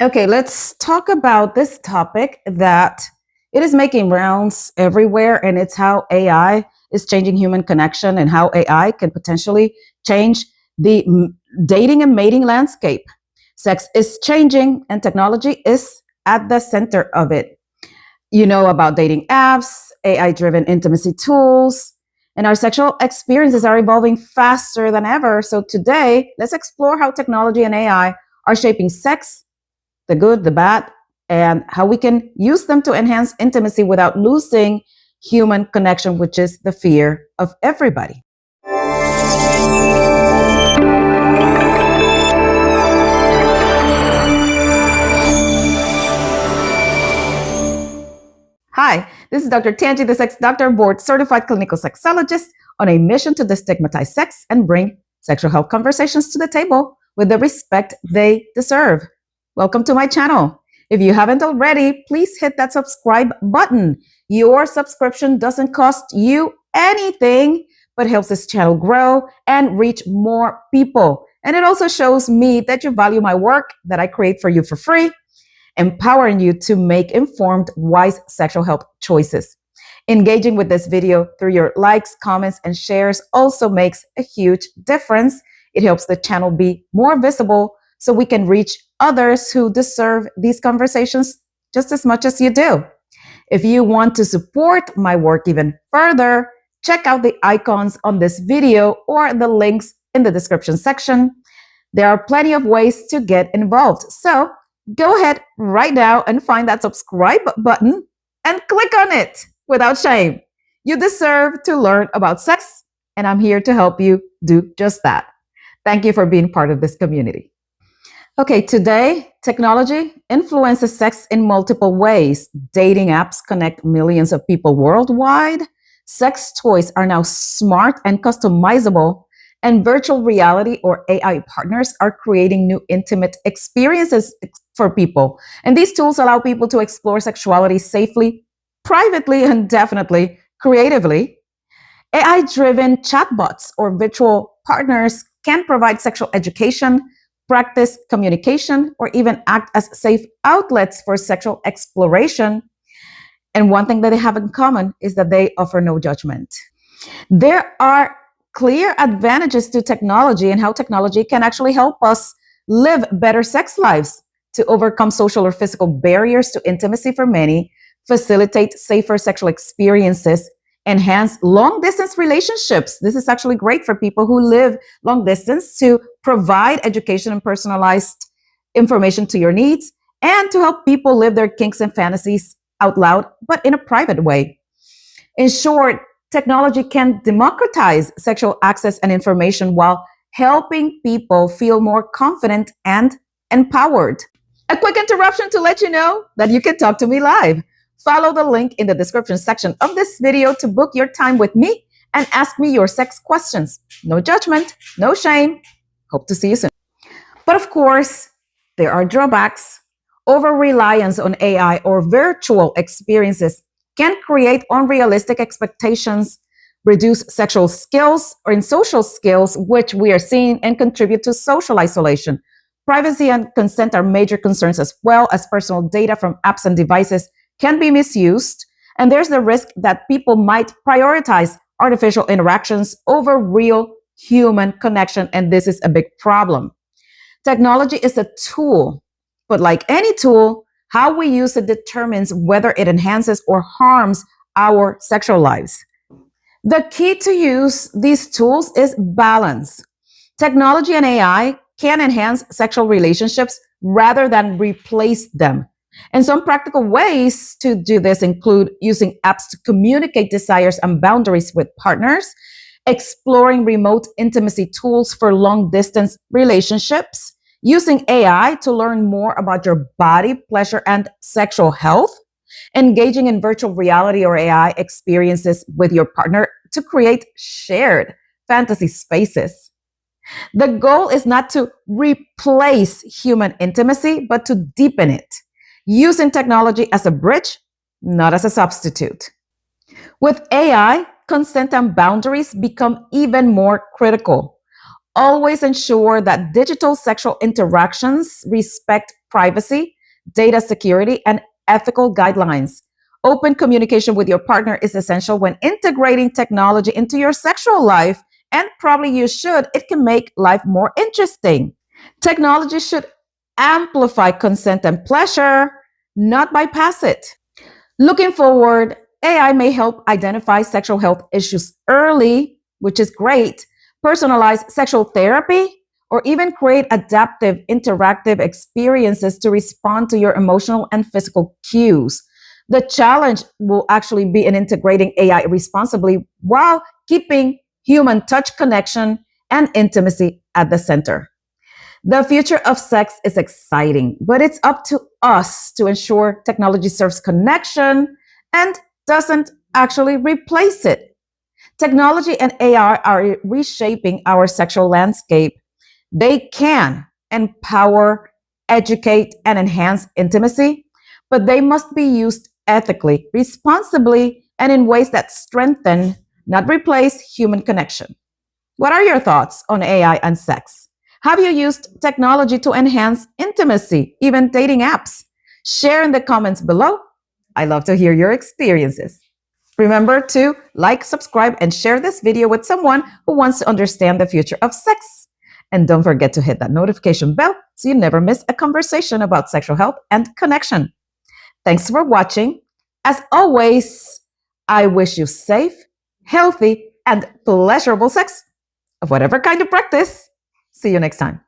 Okay, let's talk about this topic that it is making rounds everywhere, and it's how AI is changing human connection and how AI can potentially change the dating and mating landscape. Sex is changing, and technology is at the center of it. You know about dating apps, AI driven intimacy tools, and our sexual experiences are evolving faster than ever. So, today, let's explore how technology and AI are shaping sex, the good, the bad, and how we can use them to enhance intimacy without losing human connection, which is the fear of everybody. Hi, this is Dr. Tangie, the sex doctor, board certified clinical sexologist on a mission to destigmatize sex and bring sexual health conversations to the table with the respect they deserve. Welcome to my channel. If you haven't already, please hit that subscribe button. Your subscription doesn't cost you anything, but helps this channel grow and reach more people. And it also shows me that you value my work that I create for you for free, empowering you to make informed, wise sexual health choices. Engaging with this video through your likes, comments, and shares also makes a huge difference. It helps the channel be more visible so we can reach others who deserve these conversations just as much as you do. If you want to support my work even further, check out the icons on this video or the links in the description section. There are plenty of ways to get involved. So go ahead right now and find that subscribe button and click on it without shame. You deserve to learn about sex, and I'm here to help you do just that. Thank you for being part of this community. Okay, today, technology influences sex in multiple ways. Dating apps connect millions of people worldwide. Sex toys are now smart and customizable, and virtual reality or AI partners are creating new intimate experiences for people. And these tools allow people to explore sexuality safely, privately, and definitely creatively. AI driven chatbots or virtual partners can provide sexual education, practice communication, or even act as safe outlets for sexual exploration. And one thing that they have in common is that they offer no judgment. There are clear advantages to technology and how technology can actually help us live better sex lives, to overcome social or physical barriers to intimacy for many, facilitate safer sexual experiences, enhance long distance relationships. This is actually great for people who live long distance, to provide education and personalized information to your needs, and to help people live their kinks and fantasies out loud, but in a private way. In short, technology can democratize sexual access and information while helping people feel more confident and empowered. A quick interruption to let you know that you can talk to me live. Follow the link in the description section of this video to book your time with me and ask me your sex questions. No judgment, no shame. Hope to see you soon. But of course, there are drawbacks. Over-reliance on AI or virtual experiences can create unrealistic expectations, reduce sexual skills or in social skills, which we are seeing, and contribute to social isolation. Privacy and consent are major concerns, as well as personal data from apps and devices can be misused. And there's the risk that people might prioritize artificial interactions over real human connection. And this is a big problem. Technology is a tool, but like any tool, how we use it determines whether it enhances or harms our sexual lives. The key to use these tools is balance. Technology and AI can enhance sexual relationships rather than replace them. And some practical ways to do this include using apps to communicate desires and boundaries with partners, exploring remote intimacy tools for long distance relationships, using AI to learn more about your body, pleasure, and sexual health, engaging in virtual reality or AI experiences with your partner to create shared fantasy spaces. The goal is not to replace human intimacy, but to deepen it, using technology as a bridge, not as a substitute. With AI, consent and boundaries become even more critical. Always ensure that digital sexual interactions respect privacy, data security, and ethical guidelines. Open communication with your partner is essential when integrating technology into your sexual life, and probably you should. It can make life more interesting. Technology should amplify consent and pleasure, not bypass it. Looking forward, AI may help identify sexual health issues early, which is great, personalize sexual therapy, or even create adaptive, interactive experiences to respond to your emotional and physical cues. The challenge will actually be in integrating AI responsibly while keeping human touch, connection, and intimacy at the center. The future of sex is exciting, but it's up to us to ensure technology serves connection and doesn't actually replace it. Technology and AI are reshaping our sexual landscape. They can empower, educate, and enhance intimacy, but they must be used ethically, responsibly, and in ways that strengthen, not replace, human connection. What are your thoughts on AI and sex? Have you used technology to enhance intimacy, even dating apps? Share in the comments below. I love to hear your experiences. Remember to like, subscribe, and share this video with someone who wants to understand the future of sex. And don't forget to hit that notification bell so you never miss a conversation about sexual health and connection. Thanks for watching. As always, I wish you safe, healthy, and pleasurable sex of whatever kind of practice. See you next time.